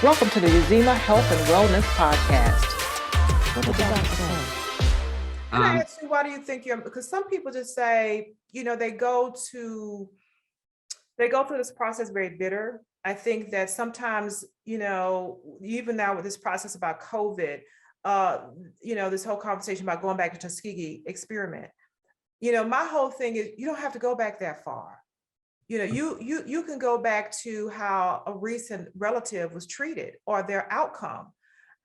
Welcome to the Uzima Health and Wellness Podcast. What did the doctor say? Can I ask you, why do you think because some people just say, they go through this process very bitter. I think that sometimes, even now with this process about COVID, this whole conversation about going back to Tuskegee experiment, my whole thing is you don't have to go back that far. You can go back to how a recent relative was treated or their outcome.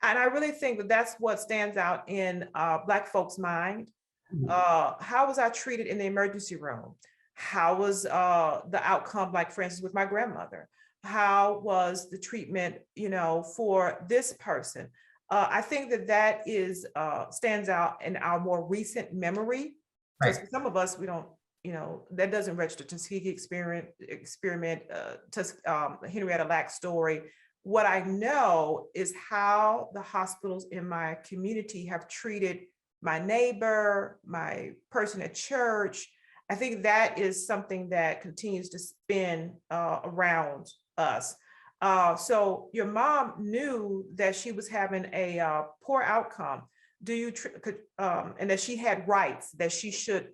And I really think that that's what stands out in Black folks' mind. How was I treated in the emergency room? How was the outcome, like for instance, with my grandmother? How was the treatment, for this person? I think that is stands out in our more recent memory. Because for some of us, we don't, that doesn't register. Tuskegee experiment, Henrietta Lacks story. What I know is how the hospitals in my community have treated my neighbor, my person at church. I think that is something that continues to spin around us. So your mom knew that she was having a poor outcome. And that she had rights, that she should.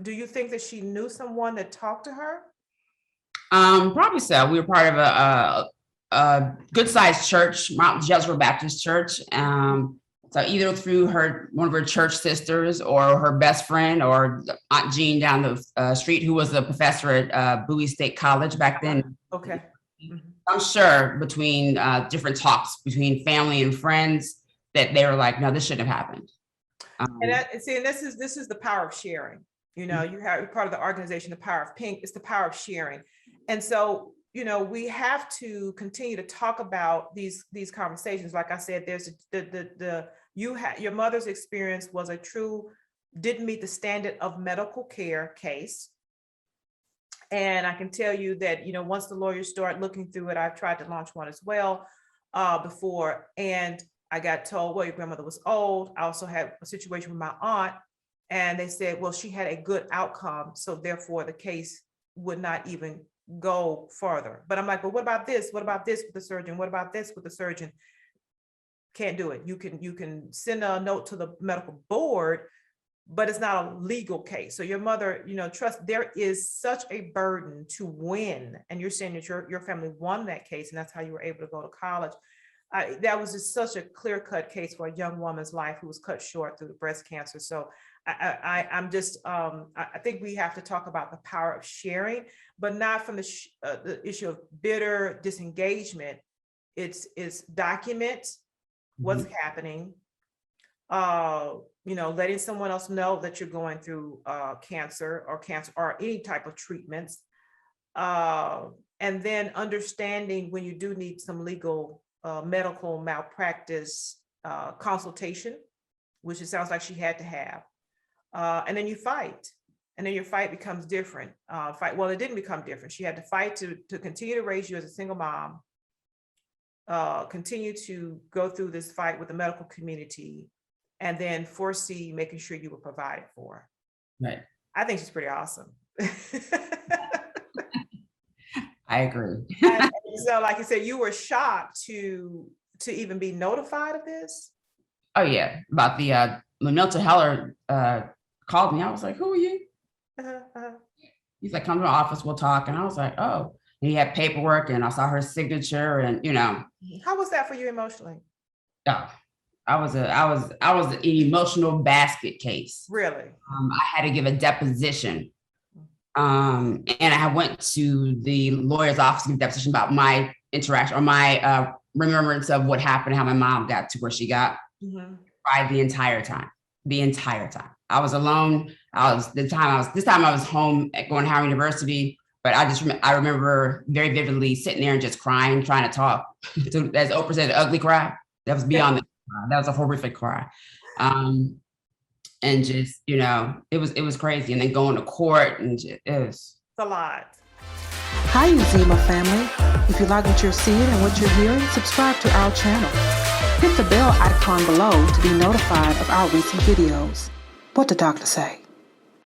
Do you think that she knew someone that talked to her? Probably so. We were part of a good-sized church, Mount Jezreel Baptist Church. So either through one of her church sisters or her best friend or Aunt Jean down the street, who was a professor at Bowie State College back then. Okay. I'm sure between different talks between family and friends that they were like, no, this shouldn't have happened. And this is the power of sharing. You have part of the organization, the Power of Pink. It's the power of sharing. And so, we have to continue to talk about these conversations. Like I said, there's your mother's experience was didn't meet the standard of medical care case. And I can tell you that, once the lawyers start looking through it, I've tried to launch one as well before. And I got told, well, your grandmother was old. I also had a situation with my aunt. And they said, well, she had a good outcome. So therefore the case would not even go further. But I'm like, well, what about this? What about this with the surgeon? What about this with the surgeon? Can't do it. You can send a note to the medical board, but it's not a legal case. So your mother, trust, there is such a burden to win. And you're saying that your family won that case, and that's how you were able to go to college. That was just such a clear-cut case for a young woman's life who was cut short through the breast cancer. So I think we have to talk about the power of sharing, but not from the issue of bitter disengagement. It's document what's happening, letting someone else know that you're going through cancer or any type of treatments. And then understanding when you do need some legal medical malpractice consultation, which it sounds like she had to have. And then you fight, and then your fight becomes different. Well, it didn't become different. She had to fight to continue to raise you as a single mom, continue to go through this fight with the medical community, and then foresee making sure you were provided for. Right. I think she's pretty awesome. I agree. And so, like you said, you were shocked to even be notified of this. Oh yeah, about when Milton Heller called me, I was like, "Who are you?" He's like, "Come to my office, we'll talk." And I was like, "Oh." And he had paperwork, and I saw her signature, and How was that for you emotionally? Oh, I was an emotional basket case. Really? I had to give a deposition. And I went to the lawyer's office to give a deposition about my interaction or my remembrance of what happened, how my mom got to where she got. Cried the entire time. I was alone. This time I was home at going to Howard University, but I remember very vividly sitting there and just crying, trying to talk. As Oprah said, ugly cry. That was beyond the cry. That was a horrific cry. And just, it was crazy. And then going to court and it's a lot. Hi, Uzima family. If you like what you're seeing and what you're hearing, subscribe to our channel. Hit the bell icon below to be notified of our recent videos. What the doctor say?